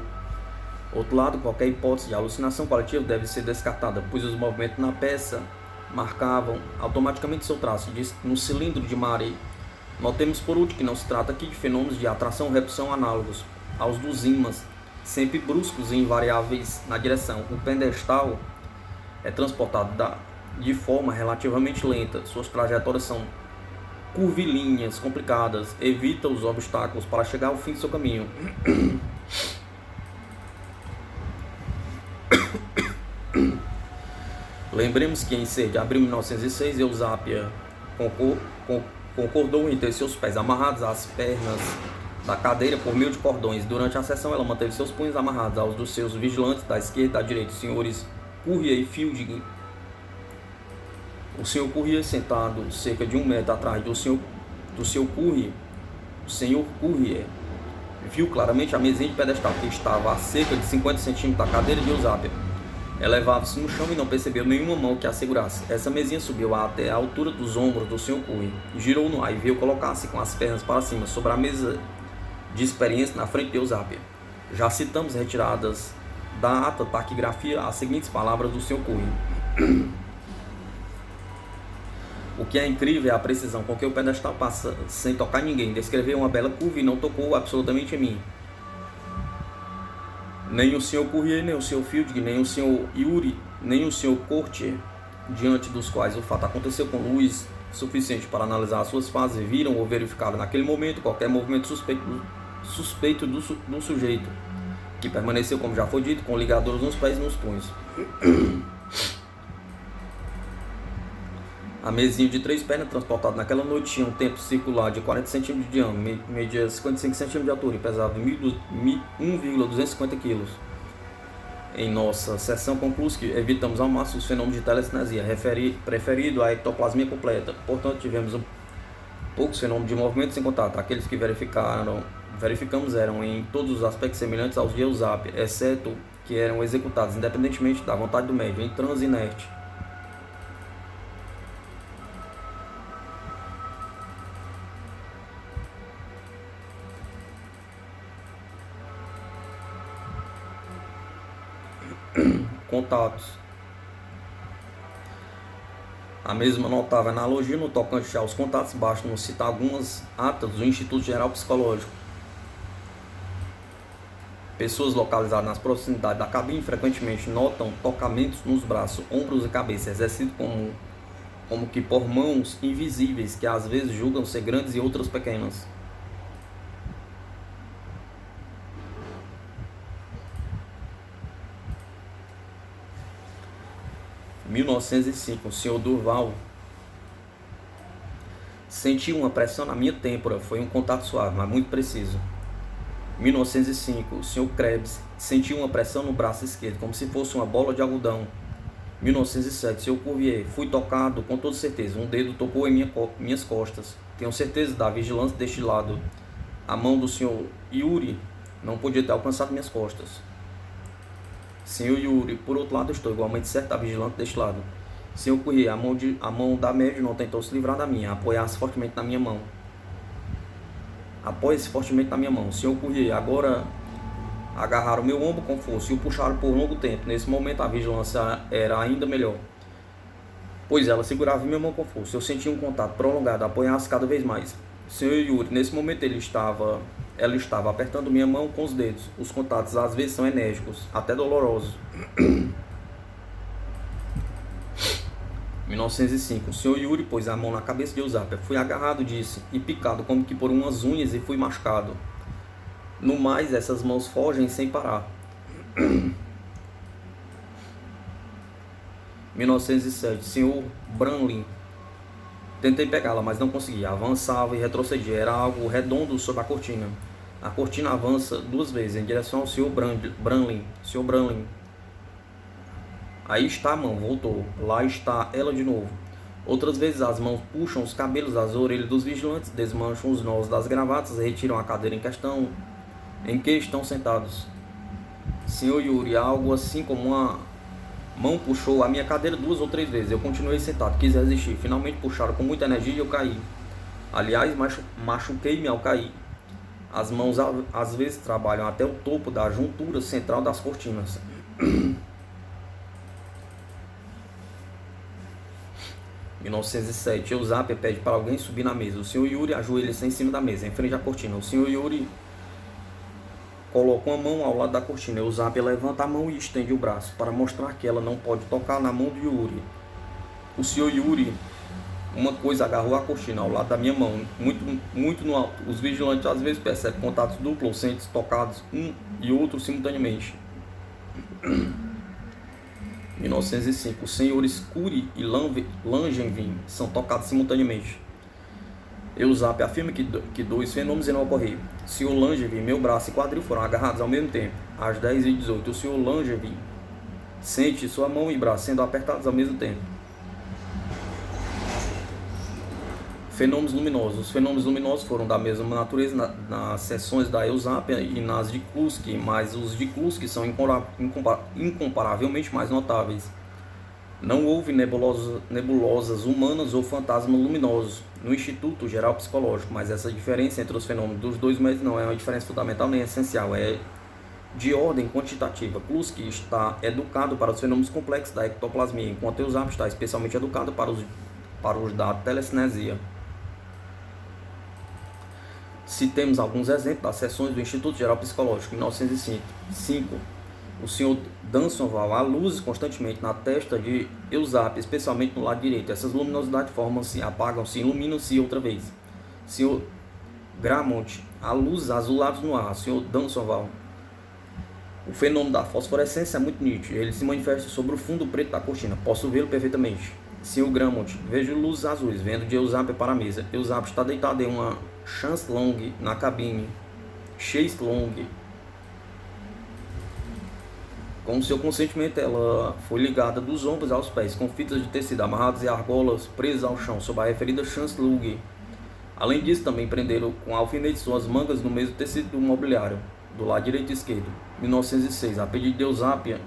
outro lado, qualquer hipótese de alucinação coletiva deve ser descartada, pois os movimentos na peça marcavam automaticamente seu traço no cilindro de Marey. Notemos por último que não se trata aqui de fenômenos de atração ou repulsão análogos aos dos ímãs, sempre bruscos e invariáveis na direção. O pedestal é transportado de forma relativamente lenta. Suas trajetórias são curvilíneas, complicadas, evita os obstáculos para chegar ao fim do seu caminho. Lembremos que em 6 de abril de 1906, Eusapia concordou em ter seus pés amarrados às pernas da cadeira por meio de cordões. Durante a sessão, ela manteve seus punhos amarrados aos dos seus vigilantes da esquerda e da direita, os senhores Courrier e Fielding. O senhor Courrier, sentado cerca de 1 metro atrás do seu Courrier, o senhor Courrier viu claramente a mesinha de pedestal, que estava a cerca de 50 centímetros da cadeira de Eusápia. Elevava-se no chão e não percebeu nenhuma mão que a segurasse. Essa mesinha subiu até a altura dos ombros do senhor Courrier. Girou no ar e veio colocar-se com as pernas para cima sobre a mesa de experiência na frente de Eusápia. Já citamos retiradas da ata taquigrafia as seguintes palavras do senhor Courrier. O que é incrível é a precisão com que o pedestal passa sem tocar ninguém. Descreveu uma bela curva e não tocou absolutamente em mim. Nem o Sr. Courrier, nem o Sr. Fielding, nem o Sr. Yuri, nem o Sr. Courtier, diante dos quais o fato aconteceu com luz suficiente para analisar as suas fases, viram ou verificaram naquele momento qualquer movimento suspeito do sujeito, que permaneceu, como já foi dito, com ligaduras nos pés e nos punhos. A mesinha de 3 pernas transportada naquela noite tinha um tempo circular de 40 cm de diâmetro, media 55 cm de altura e pesava 1,250 kg. Em nossa sessão conclui que evitamos ao máximo os fenômenos de telecinesia, preferido à ectoplasmia completa. Portanto, tivemos poucos fenômenos de movimento sem contato. Aqueles que verificamos eram em todos os aspectos semelhantes aos de Eusápia, exceto que eram executados independentemente da vontade do médium, em transe inerte. Contatos. A mesma notável analogia no tocante aos contatos, basta-nos citar algumas atas do Instituto Geral Psicológico. Pessoas localizadas nas proximidades da cabine frequentemente notam tocamentos nos braços, ombros e cabeça, exercido como que por mãos invisíveis, que às vezes julgam ser grandes e outras pequenas. Em 1905, o Sr. Durval sentiu uma pressão na minha têmpora. Foi um contato suave, mas muito preciso. Em 1905, o Sr. Krebs sentiu uma pressão no braço esquerdo, como se fosse uma bola de algodão. Em 1907, o Sr. Courrier, fui tocado com toda certeza. Um dedo tocou em minhas costas. Tenho certeza da vigilância deste lado. A mão do Sr. Yuri não podia ter alcançado minhas costas. Senhor Yuri, por outro lado, estou igualmente certo da vigilante deste lado. Senhor Courrier, a mão da médium não tentou se livrar da minha, apoiar-se fortemente na minha mão. Apoie-se fortemente na minha mão. Senhor Courrier, agora agarraram meu ombro com força e o puxaram por longo tempo. Nesse momento a vigilância era ainda melhor, pois ela segurava minha mão com força. Eu sentia um contato prolongado, apoiar-se cada vez mais. Senhor Yuri, nesse momento ela estava apertando minha mão com os dedos. Os contatos às vezes são enérgicos, até dolorosos. 1905. O Sr. Yuri pôs a mão na cabeça de Eusápia. Fui agarrado, disse, e picado como que por umas unhas e fui machucado. No mais, essas mãos fogem sem parar. 1907. Sr. Branlin. Tentei pegá-la, mas não conseguia. Avançava e retrocedia. Era algo redondo sob a cortina. A cortina avança 2 vezes em direção ao Sr. Branlin. Sr. Branlin. Aí está a mão, voltou. Lá está ela de novo. Outras vezes as mãos puxam os cabelos das orelhas dos vigilantes, desmancham os nós das gravatas e retiram a cadeira em que estão sentados. Sr. Yuri, algo assim como uma mão puxou a minha cadeira 2 ou 3 vezes. Eu continuei sentado, quis resistir. Finalmente puxaram com muita energia e eu caí. Aliás, machuquei-me ao cair. As mãos às vezes trabalham até o topo da juntura central das cortinas. 1907. Eusápia pede para alguém subir na mesa. O Sr. Yuri ajoelha-se em cima da mesa, em frente à cortina. O Sr. Yuri coloca uma mão ao lado da cortina. Eusápia levanta a mão e estende o braço, para mostrar que ela não pode tocar na mão de Yuri. O Sr. Yuri, uma coisa agarrou a cortina ao lado da minha mão, muito no alto. Os vigilantes às vezes percebem contatos duplos ou sentem tocados um e outro simultaneamente. 1905. Os senhores Cury e Langevin são tocados simultaneamente. Eusápia afirma que 2 fenômenos irão ocorrer. Sr. Langevin, meu braço e quadril foram agarrados ao mesmo tempo. Às 10h18, o Sr. Langevin sente sua mão e braço sendo apertados ao mesmo tempo. Fenômenos luminosos. Os fenômenos luminosos foram da mesma natureza nas seções da Eusápia e nas de Kluske, mas os de Kluske são incomparavelmente mais notáveis. Não houve nebulosas humanas ou fantasmas luminosos no Instituto Geral Psicológico, mas essa diferença entre os fenômenos dos dois médios não é uma diferença fundamental nem essencial, é de ordem quantitativa. Kluske está educado para os fenômenos complexos da ectoplasmia, enquanto Eusápia está especialmente educado para os da telecinesia. Citemos alguns exemplos das sessões do Instituto Geral Psicológico. Em 1905, o Sr. Dansonval há luzes constantemente na testa de Eusápia, especialmente no lado direito. Essas luminosidades formam-se, apagam-se, iluminam-se outra vez. Sr. Gramont há luzes azuladas no ar. Sr. Dansonval, o fenômeno da fosforescência é muito nítido. Ele se manifesta sobre o fundo preto da cortina. Posso vê-lo perfeitamente. Sr. Gramont, vejo luzes azuis, vendo de Eusápia para a mesa. Eusápia está deitada em uma chancelong na cabine. Chaise-longue. Com seu consentimento, ela foi ligada dos ombros aos pés, com fitas de tecido amarradas e argolas presas ao chão, sob a referida chancelong. Além disso, também prenderam com alfinetes suas mangas no mesmo tecido do mobiliário, do lado direito e esquerdo. 1906, a pedido de Eusápia,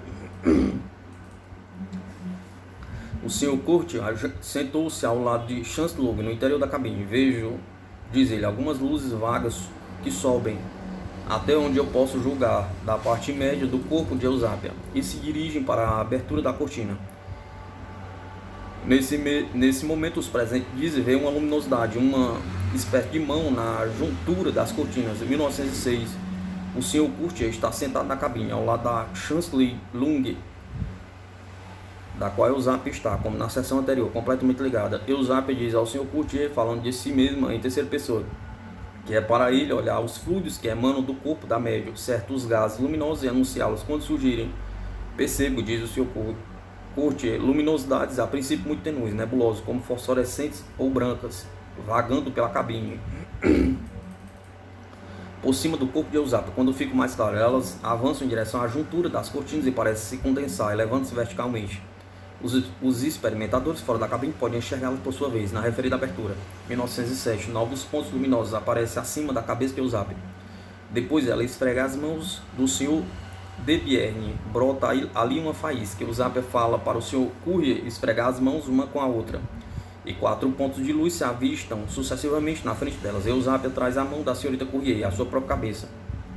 o Sr. Curti sentou-se ao lado de Chancelong, no interior da cabine. Vejo, diz ele, algumas luzes vagas que sobem, até onde eu posso julgar, da parte média do corpo de Eusápia, e se dirigem para a abertura da cortina. Nesse momento, os presentes dizem ver uma luminosidade, uma espécie de mão na juntura das cortinas. Em 1906, o Sr. Curti está sentado na cabine, ao lado da Chancelong, da qual Eusápia está, como na sessão anterior, completamente ligada. Eusápia diz ao Sr. Curti, falando de si mesma em terceira pessoa, que é para ele olhar os fluidos que emanam do corpo da médium, certos gases luminosos, e anunciá-los quando surgirem. Percebo, diz o Sr. Curti, luminosidades a princípio muito tenues, nebulosas, como fosforescentes ou brancas, vagando pela cabine. Por cima do corpo de Eusápia, quando fico mais claro, elas avançam em direção à juntura das cortinas e parecem se condensar, elevando-se verticalmente. Os experimentadores fora da cabine podem enxergá-las por sua vez, na referida abertura. 1907, novos pontos luminosos aparecem acima da cabeça de Eusápia. Depois ela esfrega as mãos do Sr. Debierne. Brota ali uma faísca. Eusápia fala para o Sr. Currier esfregar as mãos uma com a outra. E 4 pontos de luz se avistam sucessivamente na frente delas. Eusápia traz a mão da senhorita Currier e a sua própria cabeça.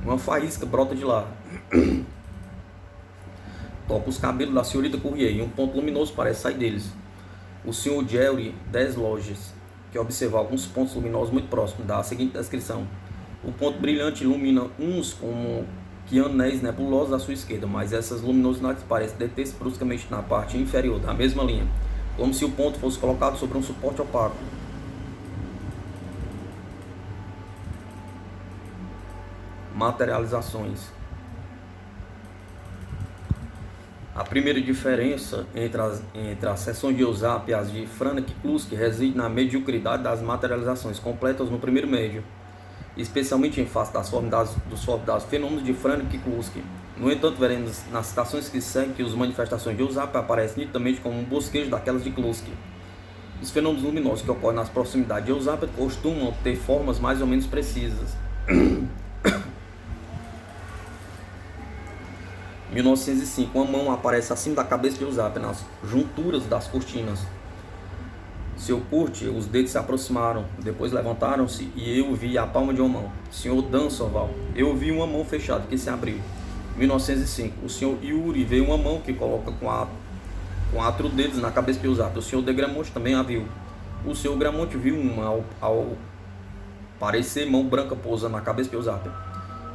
Uma faísca brota de lá. Toca os cabelos da senhorita Currier e um ponto luminoso parece sair deles. O Sr. Jerry Desloges, que observa alguns pontos luminosos muito próximos, dá a seguinte descrição. O ponto brilhante ilumina uns como que anéis nebulosos à sua esquerda, mas essas luminosidades parecem deter-se bruscamente na parte inferior da mesma linha, como se o ponto fosse colocado sobre um suporte opaco. Materializações. A primeira diferença entre as seções de Eusápia e as de Franek e Kluske reside na mediocridade das materializações completas no primeiro médio, especialmente em face dos formidáveis fenômenos de Franek e Kluske. No entanto, veremos nas citações que seguem que as manifestações de Eusápia aparecem nitidamente como um bosquejo daquelas de Kluske. Os fenômenos luminosos que ocorrem nas proximidades de Eusápia costumam ter formas mais ou menos precisas. 1905, uma mão aparece acima da cabeça de Eusápia, nas junturas das cortinas. Sr. Curti, os dedos se aproximaram, depois levantaram-se e eu vi a palma de uma mão. Sr. Dansonval, eu vi uma mão fechada que se abriu. 1905, o Sr. Yuri vê uma mão que coloca 4 dedos na cabeça de Eusápia. O Sr. de Gramont também a viu. O Sr. Gramont viu uma ao parecer mão branca pousa na cabeça de Eusápia.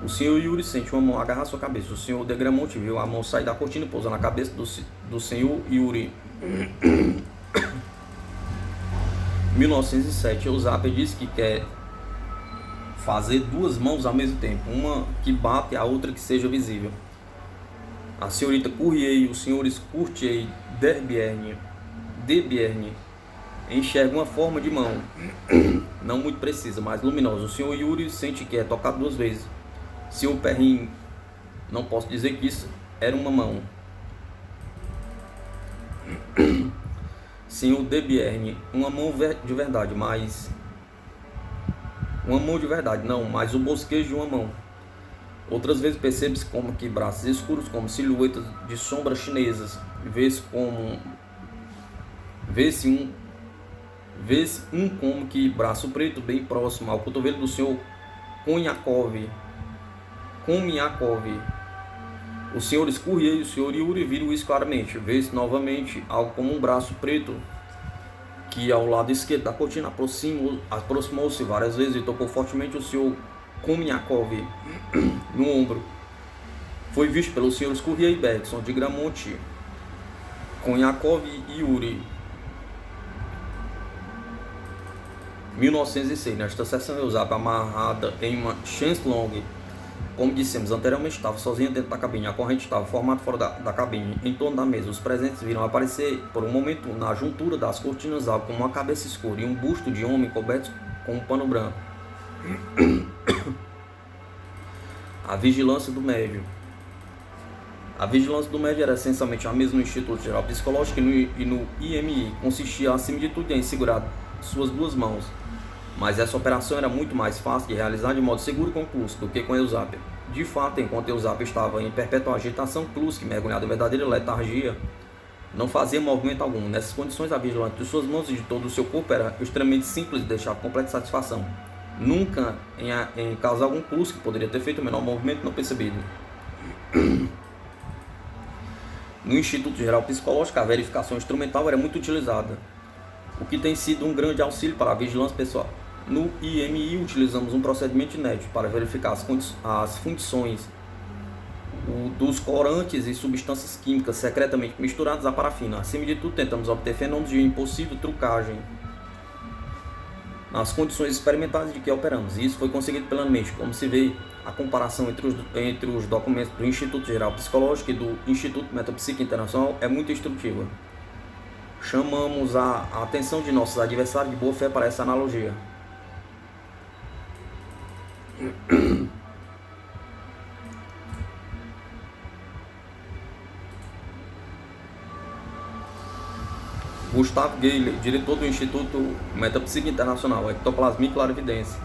O Sr. Yuri sente uma mão agarrar sua cabeça. O Sr. de Gramont viu a mão sair da cortina e pousar na cabeça do Sr. Yuri. 1907, Eusápia disse que quer fazer 2 mãos ao mesmo tempo, uma que bate e a outra que seja visível. A senhorita Currier e os senhores Curtier e Debierne enxergam uma forma de mão, não muito precisa, mas luminosa. O Sr. Yuri sente que é tocado 2 vezes. Sr. Perrin, não posso dizer que isso era uma mão. Sr. Debierne, uma mão de verdade, mas uma mão de verdade, não, mas o bosquejo de uma mão. Outras vezes percebe-se como que braços escuros, como silhuetas de sombras chinesas. Vê-se um como que braço preto bem próximo ao cotovelo do senhor Komiakov. O senhor Scurrier e o senhor Yuri viram isso claramente. Vê-se novamente algo como um braço preto que ao lado esquerdo da cortina aproximou-se várias vezes e tocou fortemente o senhor Komiakov no ombro. Foi visto pelos senhores Scurrier e Bergson de Gramonte, Komiakov e Yuri. 1906. Nesta sessão eu usava amarrada em uma chancelong. Como dissemos anteriormente, estava sozinha dentro da cabine. A corrente estava formada fora da cabine, em torno da mesa. Os presentes viram aparecer, por um momento, na juntura das cortinas algo como uma cabeça escura e um busto de homem coberto com um pano branco. A vigilância do médium. A vigilância do médium era essencialmente a mesma no Instituto Geral Psicológico e no IMI. Consistia, acima de tudo, em segurar suas duas mãos. Mas essa operação era muito mais fácil de realizar de modo seguro e concluso do que com Eusébio. De fato, enquanto Eusébio estava em perpétua agitação, Klusk, mergulhado em verdadeira letargia, não fazia movimento algum. Nessas condições, a vigilância de suas mãos e de todo o seu corpo era extremamente simples e deixava completa satisfação. Nunca, em caso algum, Klusk poderia ter feito o menor movimento não percebido. No Instituto Geral Psicológico, a verificação instrumental era muito utilizada, o que tem sido um grande auxílio para a vigilância pessoal. No IMI, utilizamos um procedimento inédito para verificar as funções dos corantes e substâncias químicas secretamente misturadas à parafina. Acima de tudo, tentamos obter fenômenos de impossível trucagem nas condições experimentais de que operamos. E isso foi conseguido plenamente. Como se vê, a comparação entre os documentos do Instituto Geral Psicológico e do Instituto Metapsíquico Internacional é muito instrutiva. Chamamos a atenção de nossos adversários de boa fé para essa analogia. Gustavo Geiler, diretor do Instituto Metapsíquico Internacional, Ectoplasmia e Clarividência.